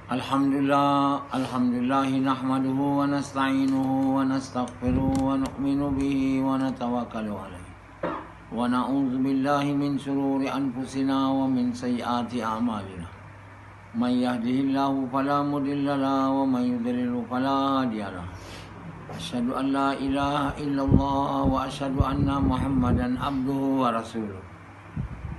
Alhamdulillah nahmaduhu wa nasta'inuhu wa nastaghfiruhu wa nu'minu bihi wa natawakkalu alaihi. Wa na'udzu billahi min shururi anfusina wa min sayyiati a'malina. May yahdihillahu fala mudilla lahu wa may yudlil fala hadiya lahu. Asyhadu an la ilaha illallah wa asyhadu anna Muhammadan abduhu wa rasuluh.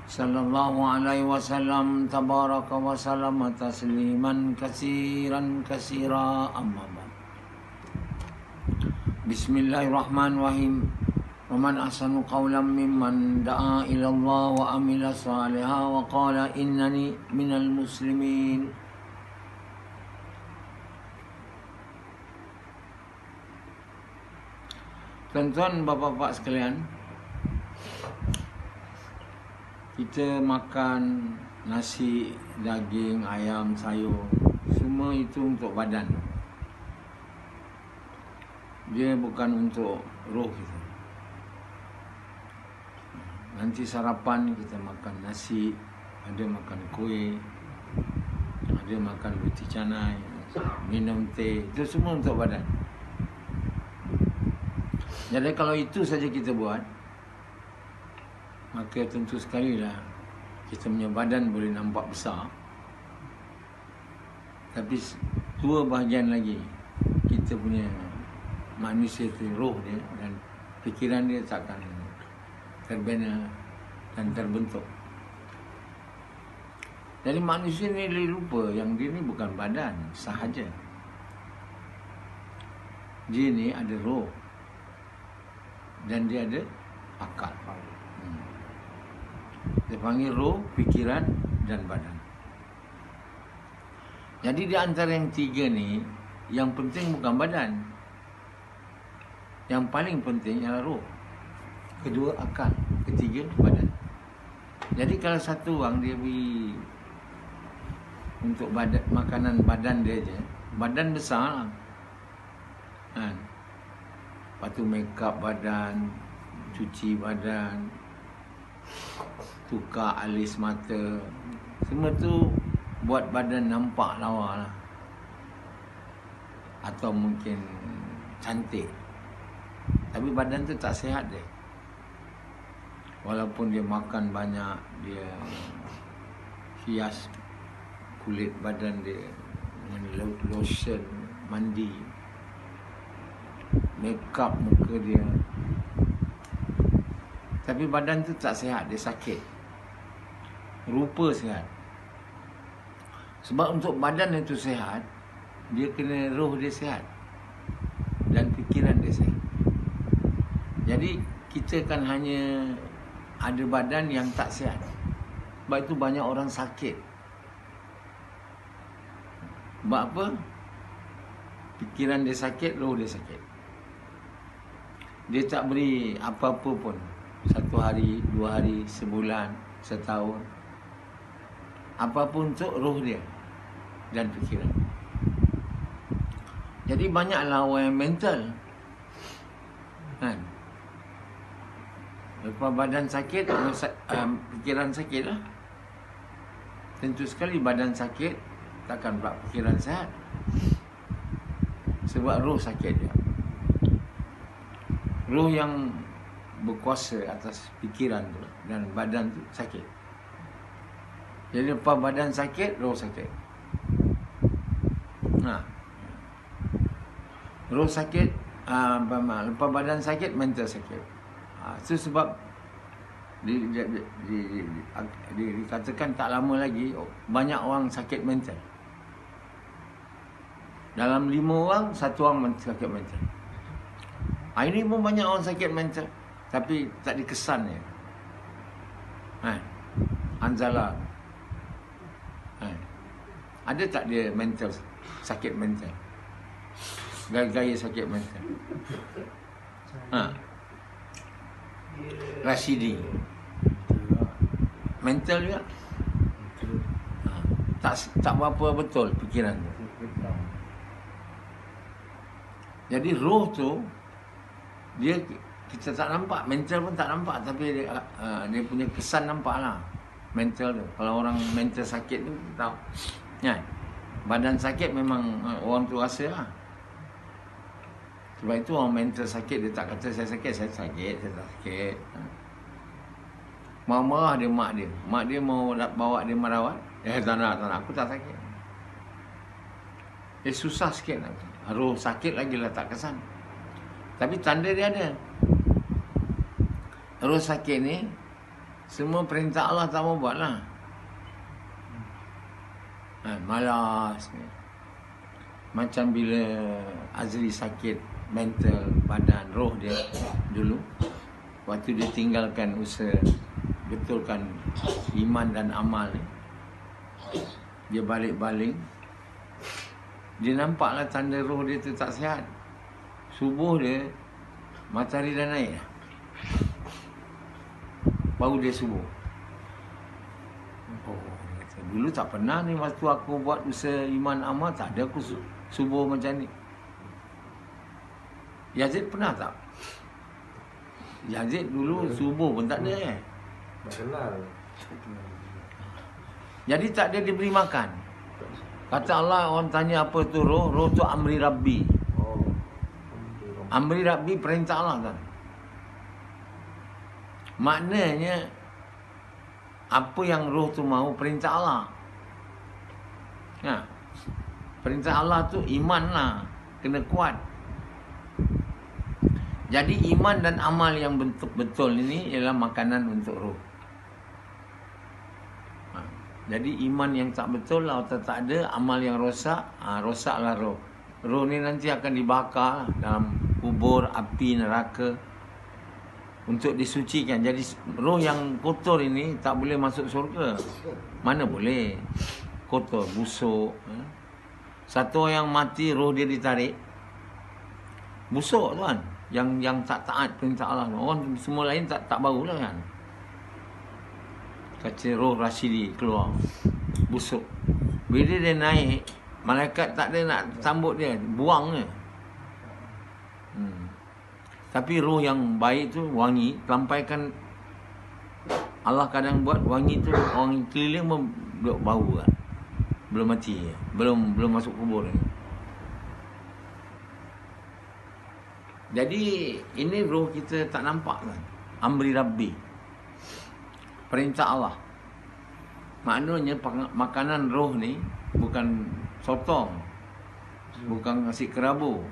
Sallallahu alaihi wasallam tabaraka wa sallama tasliman katsiran katsira amma ba'd. Bismillahirrahmanirrahim. Wa man ahsanu qawlan mimman da'a ila Allah wa amila salihan wa qala innani minal muslimin. Tuan-tuan, bapak-bapak sekalian, kita makan nasi, daging, ayam, sayur, semua itu untuk badan. Dia bukan untuk roh kita. Nanti sarapan kita makan nasi, ada makan kuih, ada makan roti canai, minum teh, itu semua untuk badan. Jadi kalau itu saja kita buat, maka tentu sekali lah kita punya badan boleh nampak besar. Tapi dua bahagian lagi, kita punya manusia itu, roh dia dan fikiran dia takkan terbina dan terbentuk. Jadi manusia ni lupa yang dia ni bukan badan sahaja. Dia ni ada roh dan dia ada akal. Dia panggil roh, fikiran dan badan. Jadi di antara yang tiga ni, yang penting bukan badan. Yang paling penting ialah roh. Kedua akal, ketiga badan. Jadi kalau satu orang dia beri untuk badan, makanan badan dia je, badan besar lah. Kan? Lepas tu make up badan, cuci badan, tukar alis mata, semua tu buat badan nampak lawa lah. Atau mungkin cantik, tapi badan tu tak sihat dia. Walaupun dia makan banyak, dia hias kulit badan dia dengan lotion, mandi, make up muka dia, tapi badan tu tak sihat, dia sakit. Rupa sihat. Sebab untuk badan itu sihat, dia kena roh dia sihat dan fikiran dia sihat. Jadi kita kan hanya ada badan yang tak sihat. Sebab itu banyak orang sakit. Sebab apa? Fikiran dia sakit, roh dia sakit. Dia tak beri apa-apa pun. 1 hari, 2 hari, sebulan, setahun. Apapun untuk roh dia dan fikiran. Jadi banyaklah orang yang mental. Kan? Lepas badan sakit, fikiran sakit lah. Tentu sekali badan sakit, takkan pula fikiran sihat. Sebab roh sakit dia. Roh yang berkuasa atas fikiran tu dan badan tu sakit. Jadi lepas badan sakit, roh sakit. Roh sakit, lepas badan sakit, mental sakit. Itu sebab dikatakan tak lama lagi banyak orang sakit mental. Dalam 5 orang, 1 orang sakit mental. Hari ni pun banyak orang sakit mental, tapi tak dikesan je. Anzala. Ada tak dia mental, sakit mental? Gaya-gaya sakit mental. Rashidi. Mental juga. Tak berapa betul fikiran tu. Jadi roh tu, dia kita tak nampak, mental pun tak nampak, tapi dia punya kesan nampak lah. Mental tu, kalau orang mental sakit tu tahu kan. Badan sakit memang orang tu rasa lah. Sebab itu orang mental sakit dia tak kata saya sakit, saya tak sakit. Marah dia mak dia. Mak dia mau bawa dia merawat. Tak nak, aku tak sakit. Susah sikit lah. Roh sakit lagi lah tak kesan. Tapi tanda dia ada. Roh sakit ni, semua perintah Allah tak mau buat lah. Malas. Macam bila Azri sakit mental, badan, roh dia dulu. Waktu dia tinggalkan usaha betulkan iman dan amal ni, dia balik-balik. Dia nampaklah tanda roh dia tu tak sihat. Subuh dia, matahari dah naik dah. Baru dia subuh. Dulu tak pernah ni waktu aku buat usaha iman amal, tak ada aku subuh macam ni. Yazid pernah tak? Yazid dulu subuh pun tak ada Tak kenal. Jadi tak ada diberi makan. Kata Allah, orang tanya apa tu roh? Roh tu amri Rabbi. Amri Rabbi perintah Allah kan. Maknanya apa yang roh tu mahu perintah Allah. Perintah Allah tu iman lah, kena kuat. Jadi iman dan amal yang betul ini ialah makanan untuk roh. Jadi iman yang tak betul lah, atau tak ada, amal yang rosak, rosaklah roh. Roh ni nanti akan dibakar dalam kubur, api, neraka untuk disucikan. Jadi roh yang kotor ini tak boleh masuk syurga. Mana boleh? Kotor, busuk. Satu orang yang mati, roh dia ditarik. Busuk tuan. Yang tak taat perintah Allah. Orang semua lain tak bau lah kan. Kata roh Rashidi keluar. Busuk. Bila dia naik, malaikat tak ada nak sambut dia. Buang je. Tapi roh yang baik tu wangi, lampaikan. Allah kadang buat wangi tu orang keliling pun duk bau kan. Belum mati, belum masuk kubur ni. Jadi ini roh kita tak nampak kan. Amri Rabbi, perintah Allah. Maknanya makanan roh ni bukan sotong, bukan nasi kerabu,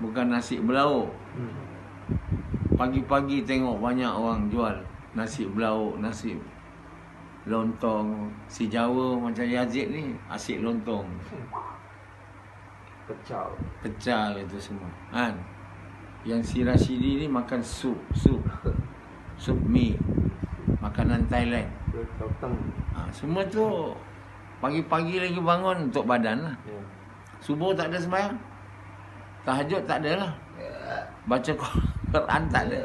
bukan nasi belauk. Pagi-pagi tengok banyak orang jual nasi belauk, nasi lontong. Si Jawa macam Yazid ni asyik lontong, pecel itu semua kan. Yang si Rashidi ni makan sup mi, makanan Thailand. Semua tu pagi-pagi lagi bangun untuk badan lah. Subuh tak ada sembahyang, tahajud tak ada lah, baca Quran tak ada.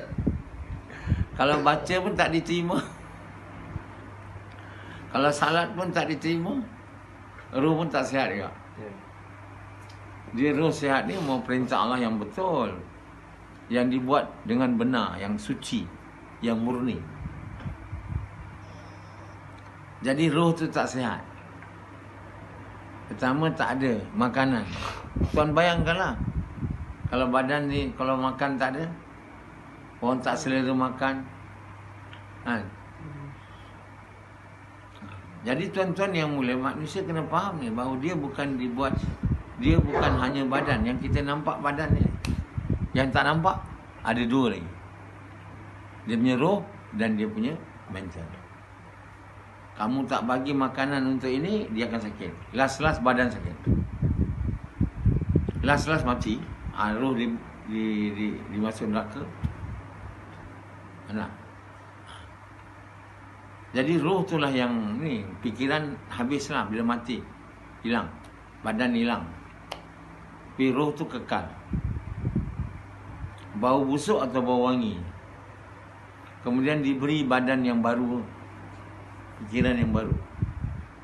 Kalau baca pun tak diterima. Kalau salat pun tak diterima. Roh pun tak sihat juga. Dia roh sihat ni mau perintah Allah yang betul, yang dibuat dengan benar, yang suci, yang murni. Jadi roh tu tak sihat. Pertama tak ada makanan. Tuan bayangkanlah, kalau badan ni, kalau makan tak ada, orang tak selera makan kan? Jadi tuan-tuan yang mulia, manusia kena faham ni, bahawa dia bukan dibuat, dia bukan hanya badan. Yang kita nampak badan ni, yang tak nampak ada dua lagi. Dia punya roh dan dia punya mental. Kamu tak bagi makanan untuk ini, dia akan sakit. Last badan sakit. Last mati. Roh dimasuk neraka. Anak. Jadi roh itulah yang ni, fikiran habislah bila mati. Hilang. Badan hilang. Tapi roh tu kekal. Bau busuk atau bau wangi. Kemudian diberi badan yang baru, fikiran yang baru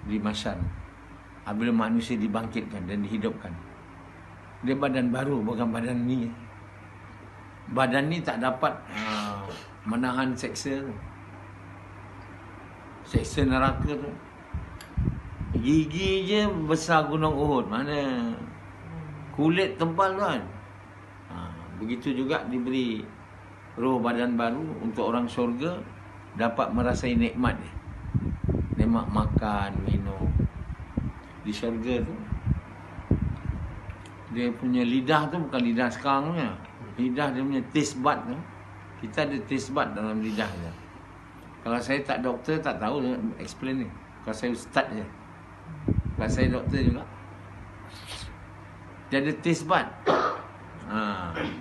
di mahsyar. Apabila manusia dibangkitkan dan dihidupkan, dia badan baru, bukan badan ni. Badan ni tak dapat menahan seksa tu. Seksa neraka tu. Gigi je besar gunung Uhud. Mana kulit tebal kan. Begitu juga diberi roh badan baru untuk orang syurga dapat merasai nikmat dia. Nikmat makan, minum. Di syurga tu dia punya lidah tu bukan lidah sekarang punya. Lidah dia punya taste bud tu. Kita ada taste bud dalam lidah je. Kalau saya tak doktor tak tahu explain ni. Kalau saya ustaz je. Kalau saya doktor juga. Dia ada taste bud.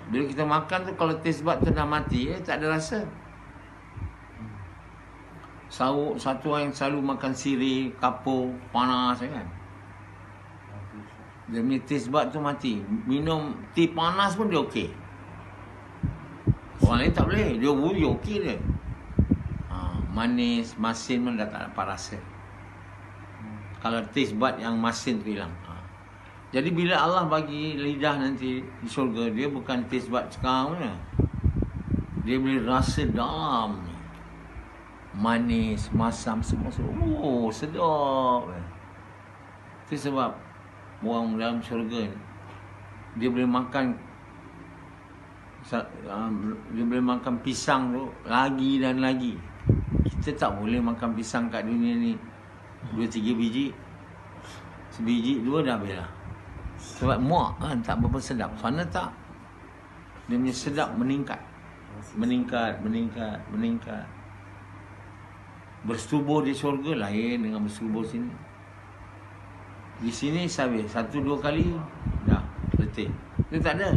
Bila kita makan tu, kalau taste bud tu dah mati, tak ada rasa. Satu orang yang selalu makan sirih, kapur, panas kan, dia punya taste bud tu mati. Minum teh panas pun dia okey. Orang lain tak boleh. Dia okey dia. Manis, masin pun dah tak dapat rasa. Kalau taste bud yang masin tu hilang. Jadi bila Allah bagi lidah nanti di syurga, dia bukan taste bud sekarang punya. Dia boleh rasa dalam. Manis, masam, semua. Oh, sedap. Itu sebab orang dalam syurga ni, dia boleh makan pisang tu lagi dan lagi. Kita tak boleh makan pisang kat dunia ni 2-3 biji. Sebiji 2 dah habis lah. Sebab muak kan, tak berapa sedap. Sana tak. Dia punya sedap meningkat. Meningkat. Bersetubuh di syurga lain dengan bersetubuh sini. Di sini habis 1-2 kali dah letih. Dia tak ada.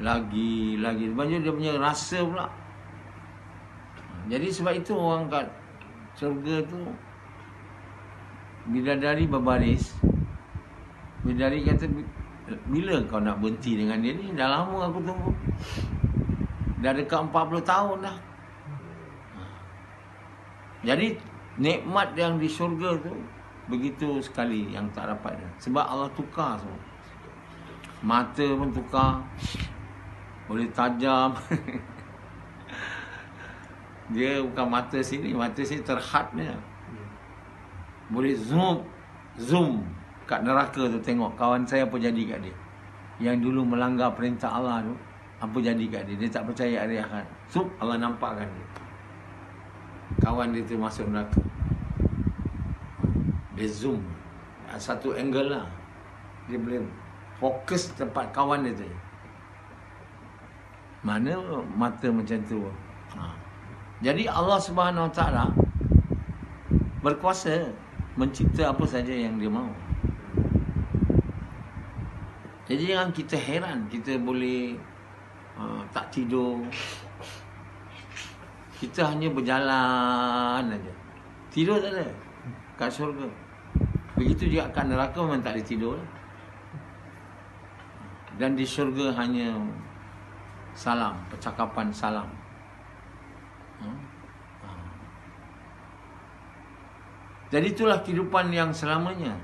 Lagi. Lepas tu dia punya rasa pula. Jadi sebab itu orang kat syurga tu, bidadari berbaris. Bidadari kata, bila kau nak berhenti dengan dia ni? Dah lama aku tunggu. Dah dekat 40 tahun dah. Jadi nikmat yang di syurga tu begitu sekali yang tak dapat dah. Sebab Allah tukar semua. Mata pun tukar. Boleh tajam. Dia bukan mata sini terhadnya. Boleh zoom kat neraka tu, tengok kawan saya apa jadi kat dia. Yang dulu melanggar perintah Allah tu, apa jadi kat dia. Dia tak percaya hari akhirat. Allah nampakkan dia. Kawan dia tu masuk neraka. Dia zoom satu angle lah. Dia boleh fokus tempat kawan dia tu. Mana mata macam tu. Jadi Allah Subhanahu Wa Taala berkuasa mencipta apa saja yang dia mahu. Jadi jangan kita heran, kita boleh tak tidur. Kita hanya berjalan aja. Tidur tak ada kat syurga. Begitu juga kat neraka memang tak ada tidur. Dan di syurga hanya salam, percakapan salam. Jadi itulah kehidupan yang selamanya,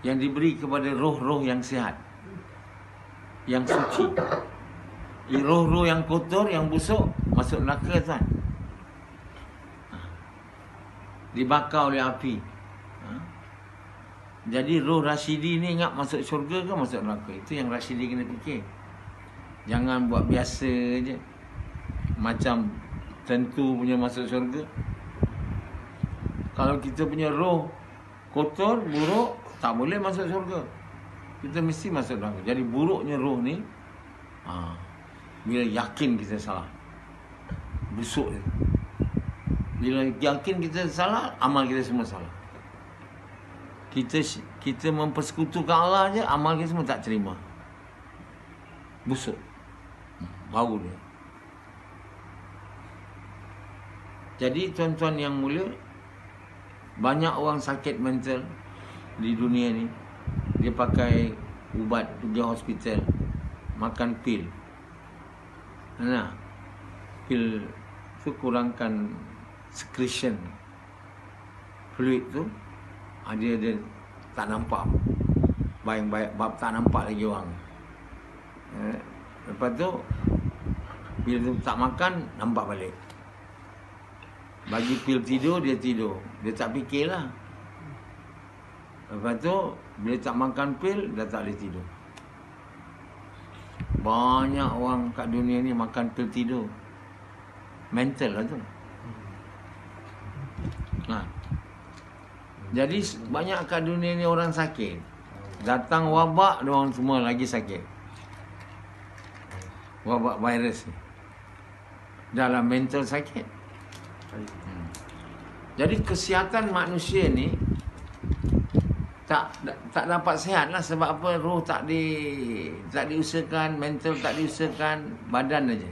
yang diberi kepada roh-roh yang sihat, yang suci. Roh-roh yang kotor, yang busuk masuk neraka tuan. Dibakar oleh api. Jadi roh Rashidi ni ingat masuk syurga ke masuk neraka? Itu yang Rashidi kena fikir. Jangan buat biasa je, macam tentu punya masuk syurga. Kalau kita punya roh kotor, buruk, tak boleh masuk syurga. Kita mesti masuk neraka. Jadi buruknya roh ni, bila yakin kita salah, busuk dia. Bila yakin kita salah, amal kita semua salah. Kita mempersekutukan Allah je, amal kita semua tak terima. Busuk. Bau dia. Jadi tuan-tuan yang mulia, banyak orang sakit mental di dunia ni. Dia pakai ubat, pergi hospital, makan pil. Pil tu kurangkan secretion fluid tu. Dia tak nampak. Baik-baik bab tak nampak lagi orang. Lepas tu bila tu tak makan, nampak balik. Bagi pil tidur, dia tidur. Dia tak fikirlah. Lepas tu bila tak makan pil dah tak boleh tidur. Banyak orang kat dunia ni makan pil tidur. Mental lah tu. Jadi banyak kat dunia ni orang sakit. Datang wabak, diorang semua lagi sakit. Wabak virus ni. Dalam mental sakit. Jadi kesihatan manusia ni tak dapat sihat lah. Sebab apa? Roh tak diusahakan, mental tak diusahakan, badan aja.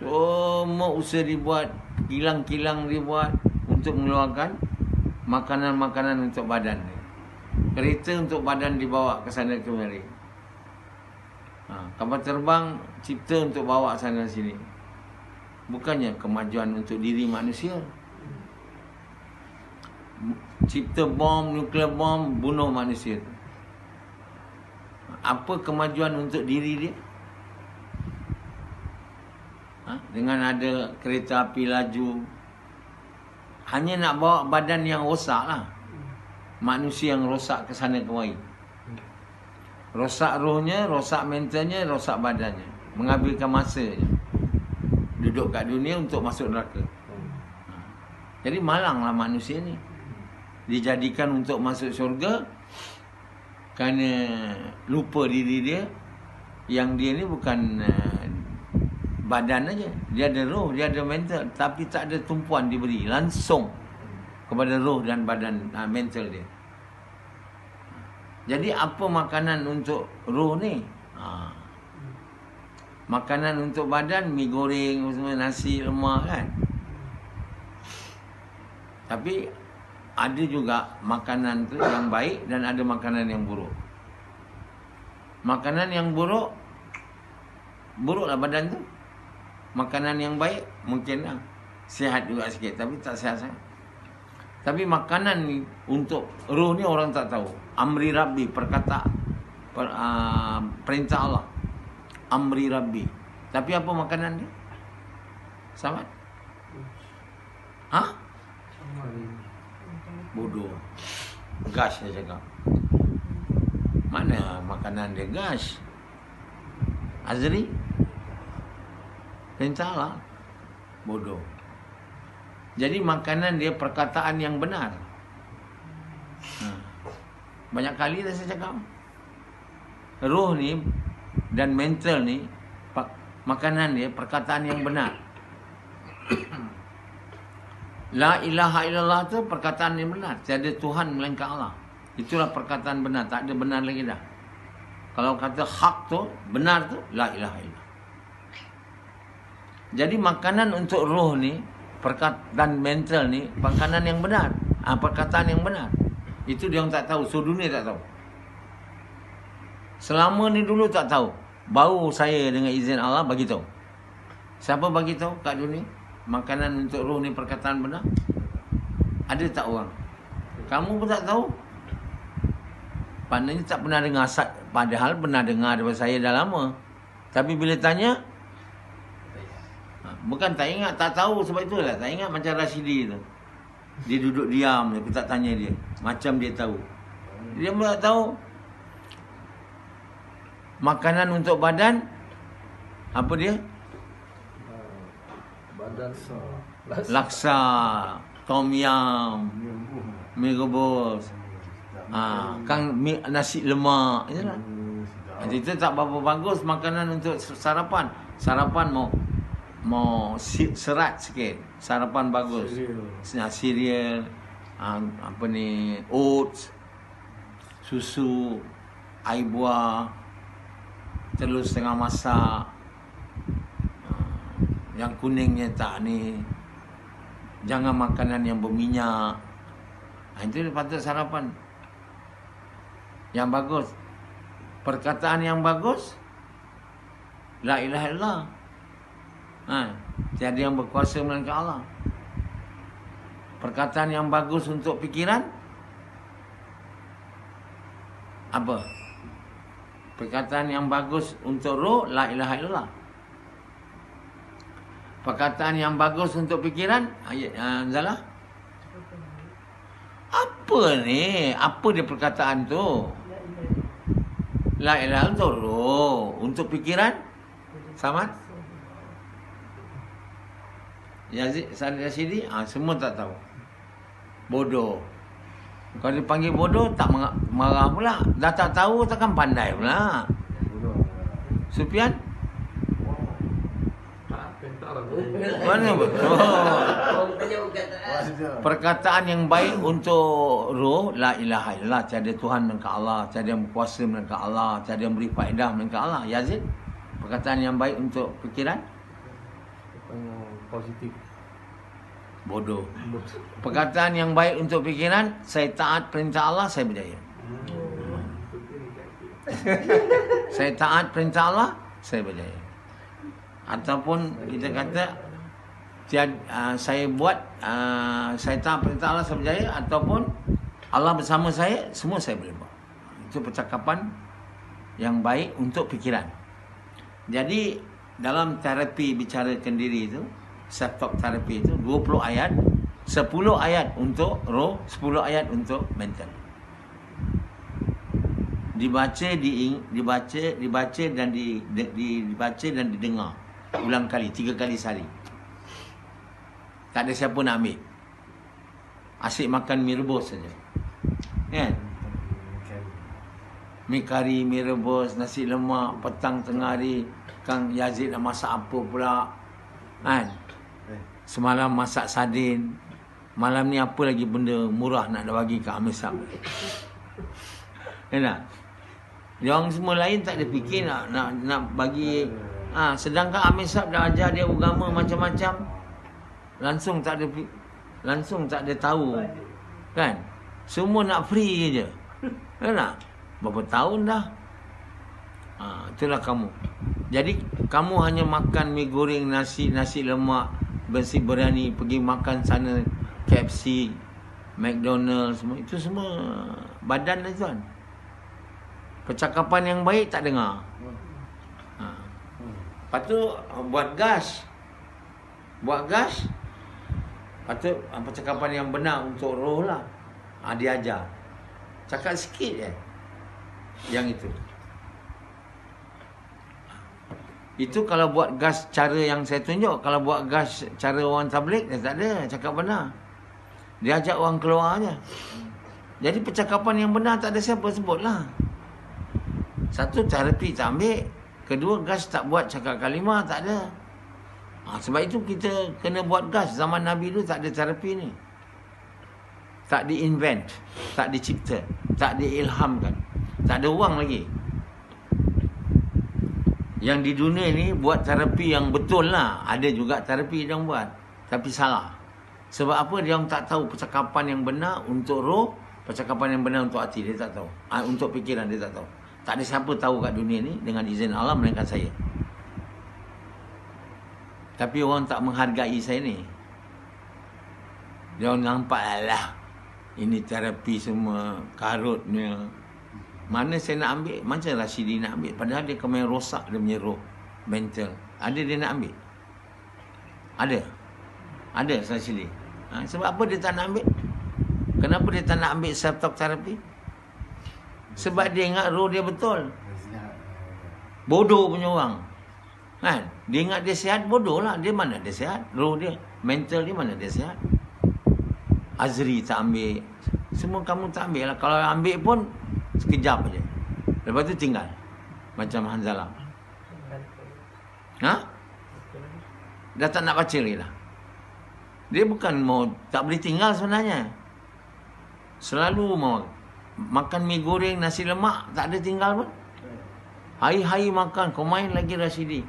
Semua usaha dibuat, kilang-kilang dibuat untuk mengeluarkan makanan-makanan untuk badan ni. Kereta untuk badan dibawa ke sana kemari. Kapal terbang cipta untuk bawa sana sini. Bukannya kemajuan untuk diri manusia. Cipta bom, nuklear bom, bunuh manusia. Apa kemajuan untuk diri dia? Dengan ada kereta api laju, hanya nak bawa badan yang rosak lah. Manusia yang rosak ke sana kemari. Rosak rohnya, rosak mentalnya, rosak badannya. Mengambilkan masa je. Duduk kat dunia untuk masuk neraka. Jadi malanglah manusia ni. Dijadikan untuk masuk syurga kerana lupa diri dia. Yang dia ni bukan badan aja. Dia ada roh, dia ada mental. Tapi tak ada tumpuan diberi langsung kepada roh dan badan mental dia. Jadi apa makanan untuk roh ni? Makanan untuk badan, mi goreng, nasi, lemak kan. Tapi ada juga makanan tu yang baik dan ada makanan yang buruk. Makanan yang buruk, buruklah badan tu. Makanan yang baik mungkin lah sihat juga sikit, tapi tak sihat sangat. Tapi makanan ni untuk roh ni orang tak tahu. Amri Rabbi, perintah Allah. Amri Rabbi. Tapi apa makanan dia? Samad? Bodoh. Gas dia cakap. Mana makanan dia gas? Azri? Perintah Allah. Bodoh. Jadi makanan dia perkataan yang benar. Banyak kali dah saya cakap. Roh ni dan mental ni, makanan dia perkataan yang benar. La ilaha illallah tu perkataan yang benar. Tiada Tuhan melainkan Allah. Itulah perkataan benar. Tak ada benar lagi dah. Kalau kata hak tu, benar tu, la ilaha illallah. Jadi makanan untuk roh ni, dan mental ni, makanan yang benar. Perkataan yang benar. Itu dia orang tak tahu. Seluruh dunia tak tahu. Selama ni dulu tak tahu. Baru saya dengan izin Allah bagi tahu. Siapa bagi tahu kat dunia? Makanan untuk roh ni perkataan benar? Ada tak orang? Kamu pun tak tahu. Pandanya tak pernah dengar. Padahal pernah dengar daripada saya dah lama. Tapi bila tanya, bukan tak ingat, tak tahu. Sebab itulah tak ingat macam Rashidi tu. Dia duduk diam, aku tak tanya dia. Macam dia tahu. Dia pun tak tahu. Makanan untuk badan, apa dia? Badan laksa, tom yum, mi rebus, nasi lemak, itulah. Itu tak berapa bagus makanan untuk sarapan. Sarapan mau serat sikit. Sarapan bagus. Cereal, apa ni, oats, susu, air buah, telur setengah masak. Yang kuningnya tak ni. Jangan makanan yang berminyak. Itu patut sarapan. Yang bagus. Perkataan yang bagus, la ilaha illallah. Tiada yang berkuasa melainkan Allah. Perkataan yang bagus untuk fikiran, apa? Perkataan yang bagus untuk roh, la ilaha illallah. Perkataan yang bagus untuk fikiran, Zalah, apa Apa ni? Apa dia perkataan tu? La ilaha illallah roh. Untuk fikiran? Samad? Yazid Rashidi? Semua tak tahu. Bodoh. Kalau dipanggil bodoh, tak marah pula. Dah tak tahu, takkan pandai pula. Sufian? Mana betul? Perkataan yang baik untuk roh, la ilaha illallah, tiada Tuhan melainkan Allah, tiada yang berkuasa melainkan Allah, tiada yang beri faedah melainkan Allah. Yazid, perkataan yang baik untuk fikiran? Positif. Bodoh. Perkataan yang baik untuk fikiran, saya taat perintah Allah, saya berjaya. Saya taat perintah Allah, saya berjaya. Ataupun kita kata saya saya taat perintah Allah, saya berjaya. Ataupun Allah bersama saya, semua saya boleh buat. Itu percakapan yang baik untuk fikiran. Jadi dalam terapi bicarakan diri itu, self-talk terapi itu 20 ayat, 10 ayat untuk roh, 10 ayat untuk mental. Dibaca dan didengar ulang kali, 3 kali sehari. Tak ada siapa nak ambil. Asyik makan mie rebus saja. Kan? Mi kari, mie rebus, nasi lemak, petang tengah hari Kang Yazid nak masak apa pula. Kan? Semalam masak sardin. Malam ni apa lagi benda murah nak bagi kat Amir Sab. Kan? Dia orang semua lain tak ada fikir nak bagi. Sedangkan Amir Sab dah ajar dia agama macam-macam. Langsung tak ada tahu. Kan? Semua nak free je. Kan? Berapa tahun dah? Itulah kamu. Jadi kamu hanya makan mi goreng, nasi lemak, besi berani, pergi makan sana KFC, McDonald's, semua itu semua badan lah tuan. Percakapan yang baik tak dengar. Lepas tu buat gas. Lepas tu percakapan yang benar untuk roh lah. Dia ajar. Cakap sikit je. Yang itu. Itu kalau buat gas cara yang saya tunjuk. Kalau buat gas cara orang tabligh, dia tak ada. Cakap benar. Dia ajak orang keluar je. Jadi percakapan yang benar tak ada siapa sebut lah. Satu, terapi tak ambil. Kedua, gas tak buat cakap kalimah, tak ada. Sebab itu kita kena buat gas. Zaman Nabi dulu tak ada terapi ni. Tak di-invent. Tak dicipta. Tak diilhamkan. Tak ada wang lagi. Yang di dunia ni buat terapi yang betul lah. Ada juga terapi yang buat. Tapi salah. Sebab apa? Dia orang tak tahu percakapan yang benar untuk roh. Percakapan yang benar untuk hati. Dia tak tahu. Untuk fikiran dia tak tahu. Tak ada siapa tahu kat dunia ni dengan izin Allah melainkan saya. Tapi orang tak menghargai saya ni. Dia orang nampak lah. Ini terapi semua. Karutnya. Mana saya nak ambil? Macam Rashidi nak ambil. Padahal dia kemain rosak dia punya roh. Mental. Ada dia nak ambil? Ada Rashidi. Sebab apa dia tak nak ambil? Kenapa dia tak nak ambil self-talk therapy? Sebab dia ingat roh dia betul. Bodoh punya orang. Kan? Dia ingat dia sihat, bodoh lah. Dia mana dia sihat? Roh dia, mental dia mana dia sihat? Azri tak ambil. Semua kamu tak ambil lah. Kalau ambil pun sekejap aja. Lepas tu tinggal. Macam Hanzalah. Dah tak nak baca lagi dah. Dia bukan mau, tak boleh tinggal sebenarnya. Selalu mau makan mi goreng, nasi lemak, tak ada tinggal pun. Hari-hari makan, kau main lagi Rashidi.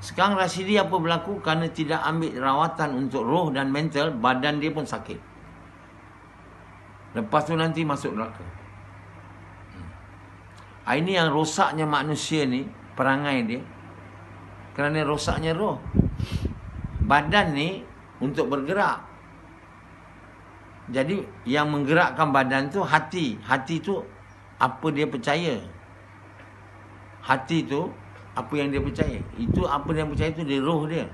Sekarang Rashidi apa berlaku? Kerana tidak ambil rawatan untuk roh dan mental, badan dia pun sakit. Lepas tu nanti masuk neraka. Ini yang rosaknya manusia ni, perangai dia. Kerana rosaknya roh. Badan ni untuk bergerak. Jadi yang menggerakkan badan tu hati. Hati tu apa dia percaya. Hati tu apa yang dia percaya. Itu apa yang dia percaya tu dia roh dia.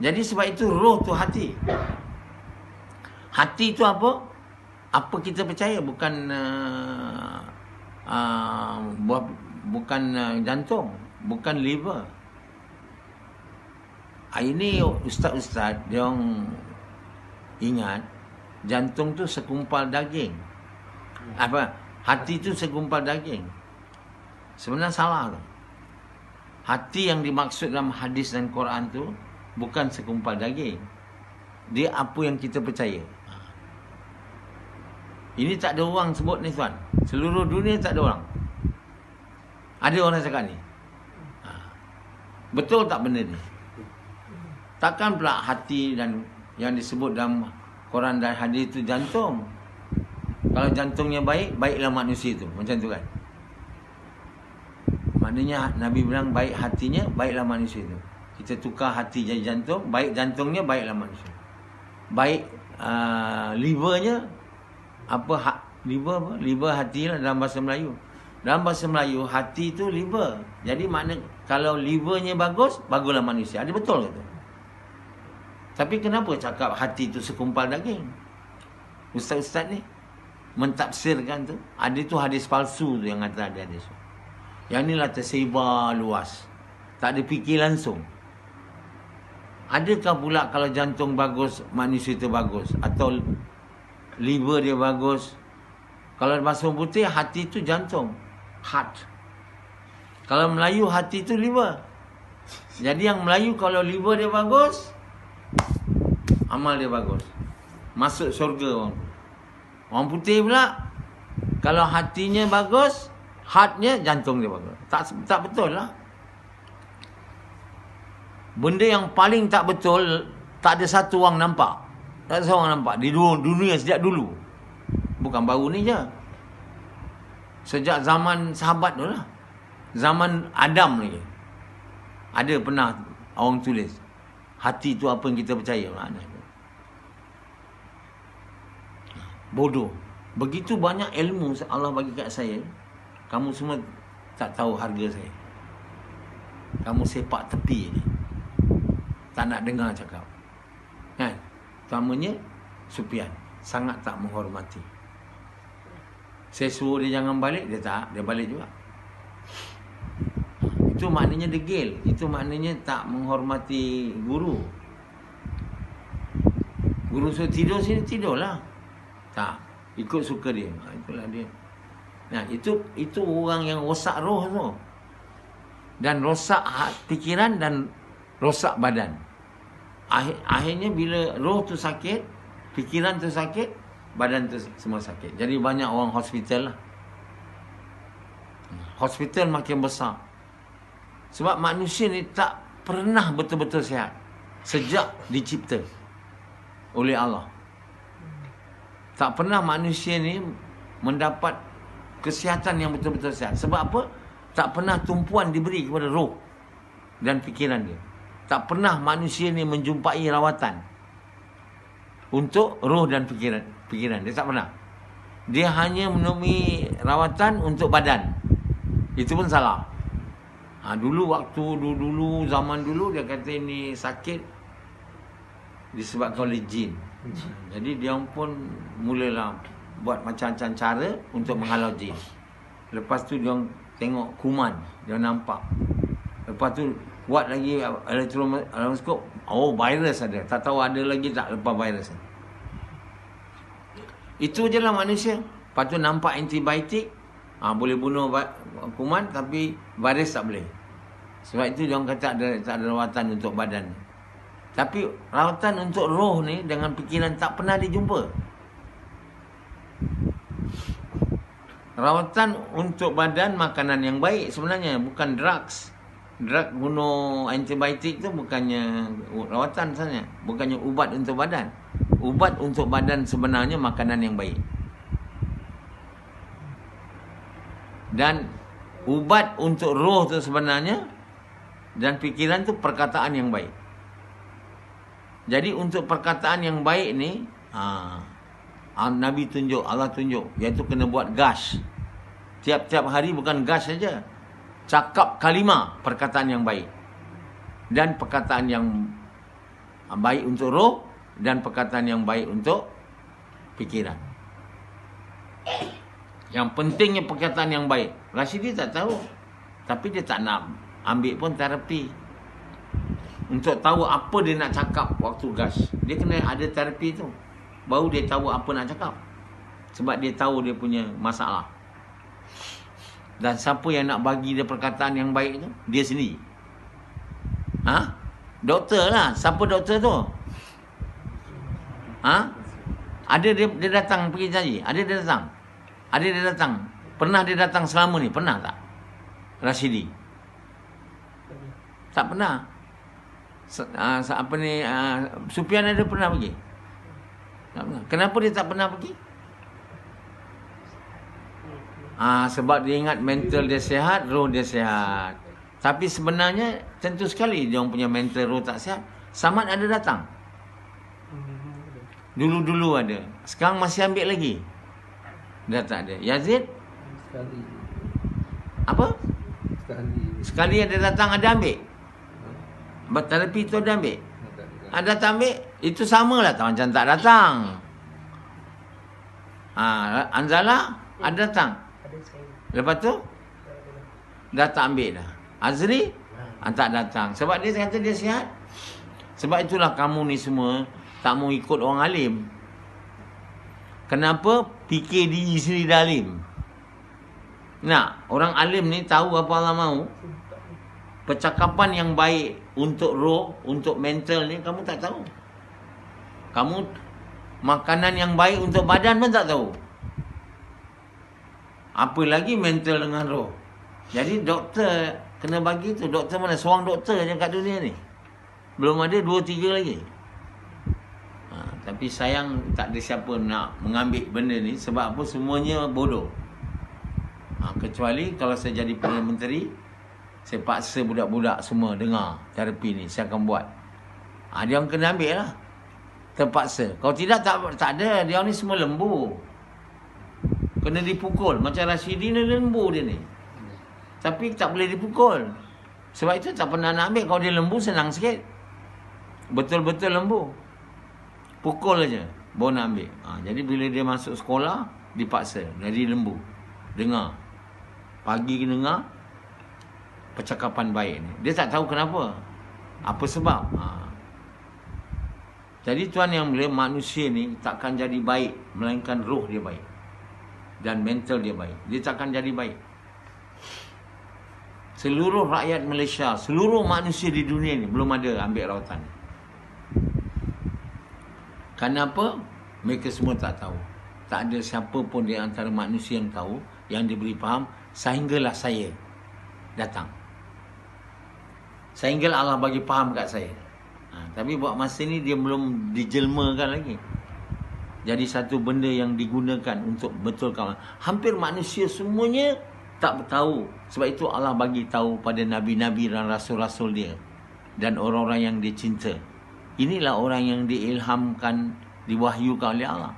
Jadi sebab itu roh tu hati. Hati itu apa? Apa kita percaya, bukan bukan jantung, bukan liver. Ini ustaz-ustaz dia orang ingat jantung tu segumpal daging. Hati tu segumpal daging. Sebenarnya salah tu. Hati yang dimaksud dalam hadis dan Quran tu bukan segumpal daging. Dia apa yang kita percaya. Ini tak ada orang sebut ni tuan. Seluruh dunia tak ada orang. Ada orang cakap ni. Betul tak benda ni? Takkan pula hati dan yang disebut dalam Quran dan hadis itu jantung. Kalau jantungnya baik, baiklah manusia itu. Macam tu kan. Maknanya Nabi bilang baik hatinya, baiklah manusia itu. Kita tukar hati jadi jantung, baik jantungnya, baiklah manusia. Baik livernya, liver hati lah dalam bahasa Melayu. Dalam bahasa Melayu, hati itu liver. Jadi makna kalau livernya bagus, baguslah manusia. Ada betul ke tu? Tapi kenapa cakap hati itu sekumpal daging? Ustaz-ustaz ni mentafsirkan tu. Ada tu hadis palsu tu yang kata ada hadis. Yang inilah tersebar luas. Tak ada fikir langsung. Adakah pula kalau jantung bagus, manusia itu bagus? Atau liver dia bagus? Kalau bahasa putih, hati itu jantung. Heart. Kalau Melayu, hati itu liver. Jadi yang Melayu kalau liver dia bagus, amal dia bagus. Masuk syurga orang. Orang putih pula, kalau hatinya bagus, heartnya, jantung dia bagus. Tak betul lah. Benda yang paling tak betul, tak ada satu orang nampak. Tak ada seorang nampak. Di dunia sejak dulu. Bukan baru ni je. Sejak zaman sahabat tu lah. Zaman Adam lagi. Ada pernah orang tulis. Hati tu apa yang kita percaya. Bodoh. Begitu banyak ilmu Allah bagi kat saya. Kamu semua tak tahu harga saya. Kamu sepak tepi ni. Tak nak dengar cakap. Kan? Utamanya Sufian. Sangat tak menghormati. Saya suruh dia jangan balik, dia tak. Dia balik juga. Itu maknanya degil. Itu maknanya tak menghormati guru. Guru suruh tidur sini, tidurlah. Tak. Ikut suka dia. Itulah dia. Nah, itu orang yang rosak roh tu. Dan rosak fikiran dan rosak badan. Akhirnya bila roh tu sakit, fikiran tu sakit, badan tu semua sakit. Jadi banyak orang hospital lah. Hospital makin besar. Sebab manusia ni tak pernah betul-betul sihat. Sejak dicipta oleh Allah. Tak pernah manusia ni mendapat kesihatan yang betul-betul sihat. Sebab apa? Tak pernah tumpuan diberi kepada roh dan fikiran dia. Tak pernah manusia ni menjumpai rawatan untuk roh dan fikiran dia. Tak pernah. Dia hanya menemui rawatan untuk badan. Itu pun salah. Dulu zaman dulu dia kata ini sakit disebabkan oleh jin. Jadi dia pun mulalah buat macam-macam cara untuk menghalau jin. Lepas tu dia tengok kuman, dia nampak. Lepas tu buat lagi elektroskop. Oh, virus ada. Tak tahu ada lagi tak lepas virus. Itu je lah manusia. Lepas tu nampak antibiotik, boleh bunuh kuman, tapi virus tak boleh. Sebab itu dia kata tak ada rawatan untuk badan. Tapi rawatan untuk roh ni dengan fikiran tak pernah dijumpa. Rawatan untuk badan makanan yang baik sebenarnya, bukan drugs. Drug bunuh antibiotik tu bukannya rawatan sebenarnya, bukannya ubat untuk badan. Ubat untuk badan sebenarnya makanan yang baik. Dan ubat untuk roh tu sebenarnya dan fikiran tu perkataan yang baik. Jadi untuk perkataan yang baik ni, Nabi tunjuk, Allah tunjuk, iaitu kena buat gas. Tiap-tiap hari bukan gas saja. Cakap kalimah, perkataan yang baik. Dan perkataan yang baik untuk roh dan perkataan yang baik untuk fikiran. Yang pentingnya perkataan yang baik. Rashidi tak tahu. Tapi dia tak nak ambil pun terapi. Untuk tahu apa dia nak cakap waktu gas. Dia kena ada terapi tu. Baru dia tahu apa nak cakap. Sebab dia tahu dia punya masalah. Dan siapa yang nak bagi dia perkataan yang baik tu? Dia sendiri. Doktor lah. Siapa doktor tu? Ada dia datang pergi janji? Ada dia datang? Ada dia datang? Pernah dia datang selama ni? Pernah tak? Rashidi? Tak pernah. Sufian ada pernah pergi? Tak pernah. Kenapa dia tak pernah pergi? Sebab dia ingat mental dia sihat, roh dia sihat. Tapi sebenarnya tentu sekali dia orang punya mental roh tak sihat. Samad ada datang? Dulu-dulu ada. Sekarang masih ambil lagi? Dah tak ada. Yazid? Sekali. Apa? Sekali ada datang, ada ambil? Terapi tu ada ambil? Ada tak ambil? Itu samalah macam tak datang. Anzala ada datang? Lepas tu? Dah tak ambil dah. Azri? Tak datang. Sebab dia kata dia sihat. Sebab itulah kamu ni semua tak mau ikut orang alim. Kenapa? Fikir diri sendiri dah alim. Nak, orang alim ni tahu apa Allah mahu. Percakapan yang baik untuk roh, untuk mental ni kamu tak tahu. Kamu makanan yang baik untuk badan pun tak tahu. Apa lagi mental dengan roh. Jadi doktor kena bagi tu. Doktor mana? Seorang doktor je kat dunia ni. Belum ada 2-3 lagi. Tapi sayang tak ada siapa nak mengambil benda ni. Sebab apa? Semuanya bodoh. Kecuali kalau saya jadi Perdana Menteri, saya paksa budak-budak semua dengar terapi ni. Saya akan buat. Dia orang kena ambil lah. Terpaksa. Kalau tidak tak ada. Dia orang ni semua lembu. Kena dipukul. Macam Rashidi ni lembu dia ni. Tapi tak boleh dipukul. Sebab itu tak pernah nak ambil. Kalau dia lembu senang sikit. Betul-betul lembu. Pukul aja baru nak ambil. Jadi bila dia masuk sekolah, dipaksa. Jadi lembu. Dengar. Pagi dengar percakapan baik ni. Dia tak tahu kenapa. Apa sebab. Jadi tuan yang mulia, manusia ni takkan jadi baik melainkan roh dia baik. Dan mental dia baik. Dia takkan jadi baik. Seluruh rakyat Malaysia, seluruh manusia di dunia ni belum ada ambil rawatan. Kenapa? Mereka semua tak tahu. Tak ada siapa pun di antara manusia yang tahu, yang diberi faham, sehinggalah saya datang. Sehinggalah Allah bagi faham kat saya. Tapi buat masa ni dia belum dijelmakan lagi. Jadi satu benda yang digunakan untuk betulkan. Hampir manusia semuanya tak tahu. Sebab itu Allah bagi tahu pada nabi-nabi dan rasul-rasul dia. Dan orang-orang yang dia cinta. Inilah orang yang diilhamkan, diwahyukan oleh Allah.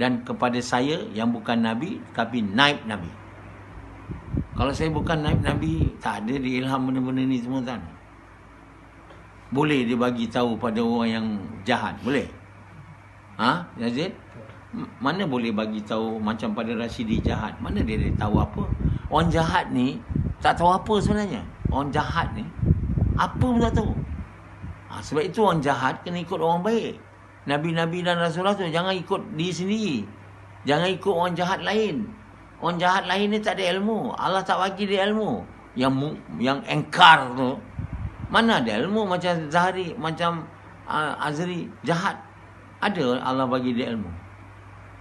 Dan kepada saya yang bukan Nabi, tapi naib Nabi. Kalau saya bukan naib Nabi, tak ada diilham benda-benda ni semua kan. Boleh dia bagi tahu pada orang yang jahat? Boleh? Yazid? Mana boleh bagi tahu macam pada Rashidi jahat? Mana dia tahu apa? Orang jahat ni tak tahu apa sebenarnya. Orang jahat ni apa pun tak tahu. Sebab itu orang jahat kena ikut orang baik. Nabi-nabi dan Rasulullah tu jangan ikut diri sendiri. Jangan ikut orang jahat lain. Orang jahat lain ni tak ada ilmu. Allah tak bagi dia ilmu. Yang engkar tu, mana ada ilmu macam Zahari, macam Azri jahat. Ada Allah bagi dia ilmu.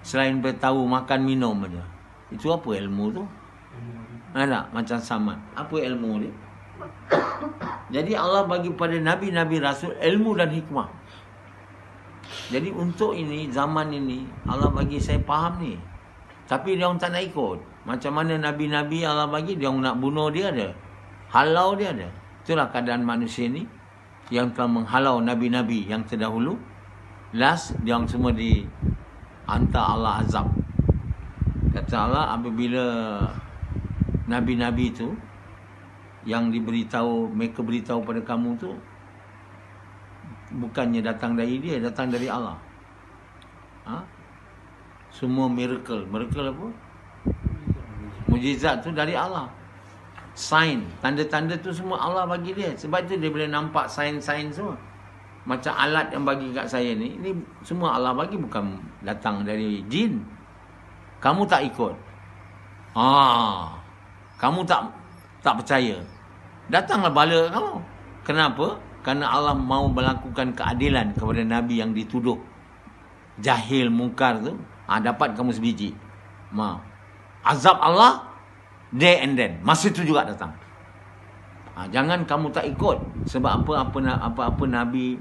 Selain bertahu makan minum aja. Itu apa ilmu tu? Ada macam Samad. Apa ilmu dia? Jadi Allah bagi pada Nabi-Nabi Rasul ilmu dan hikmah. Jadi untuk ini, zaman ini, Allah bagi saya faham ni. Tapi dia orang tak nak ikut. Macam mana Nabi-Nabi Allah bagi, dia orang nak bunuh dia ada. Halau dia ada. Itulah keadaan manusia ni. Yang telah menghalau Nabi-Nabi yang terdahulu. Last, dia orang semua dihantar Allah azab. Kata Allah, apabila Nabi-Nabi tu yang diberitahu, mereka beritahu pada kamu tu bukannya datang dari dia, datang dari Allah. Semua miracle. Miracle apa? Mujizat tu dari Allah. Sign, tanda-tanda tu semua Allah bagi dia. Sebab tu dia boleh nampak sign-sign semua. Macam alat yang bagi kat saya ni, ini semua Allah bagi, bukan datang dari jin. Kamu tak ikut. Kamu tak percaya. Datanglah bala kamu. Kenapa? Kerana Allah mau melakukan keadilan kepada Nabi yang dituduh jahil, mungkar tu. Dapat kamu sebiji. Azab Allah there and then. Masa itu juga datang. Jangan kamu tak ikut. Sebab apa-apa Nabi,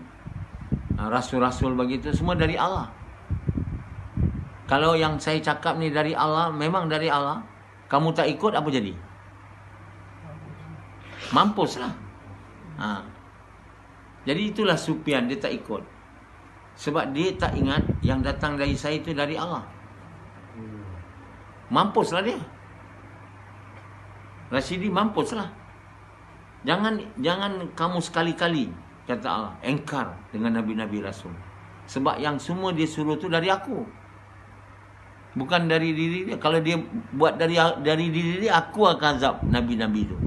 Rasul-Rasul begitu, semua dari Allah. Kalau yang saya cakap ni dari Allah, memang dari Allah, kamu tak ikut, apa jadi? Mampuslah. Jadi itulah Sufyan, dia tak ikut. Sebab dia tak ingat yang datang dari saya itu dari Allah. Mampuslah dia. Rashidi, mampuslah. Jangan kamu sekali-kali, kata Allah, engkar dengan Nabi-Nabi Rasul. Sebab yang semua dia suruh tu dari aku. Bukan dari diri dia. Kalau dia buat dari diri dia, aku akan azab Nabi-Nabi tu.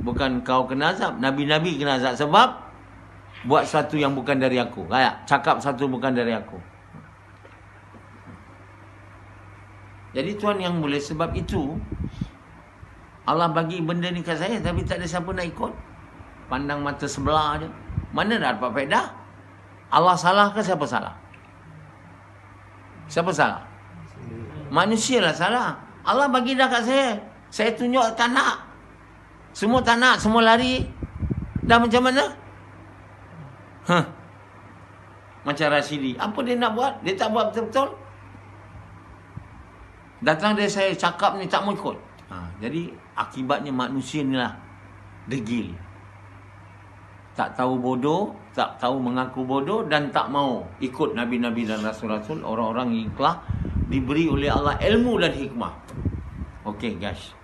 Bukan kau kena azab. Nabi-Nabi kena azab. Sebab buat satu yang bukan dari aku. Cakap satu bukan dari aku. Jadi tuan yang boleh, sebab itu Allah bagi benda ni kat saya, tapi tak ada siapa nak ikut. Pandang mata sebelah je. Mana dah dapat faedah? Allah salah ke siapa salah? Siapa salah? Manusia lah salah. Allah bagi dah kat saya. Saya tunjuk tak nak. Semua tak nak, semua lari. Dah macam mana? Macam Rashidi. Apa dia nak buat? Dia tak buat betul-betul. Datang dia saya cakap ni tak mau ikut. Jadi akibatnya manusia ni lah degil. Tak tahu bodoh, tak tahu mengaku bodoh dan tak mau ikut Nabi-Nabi dan Rasul-Rasul, orang-orang yang telah diberi oleh Allah ilmu dan hikmah. Okey guys.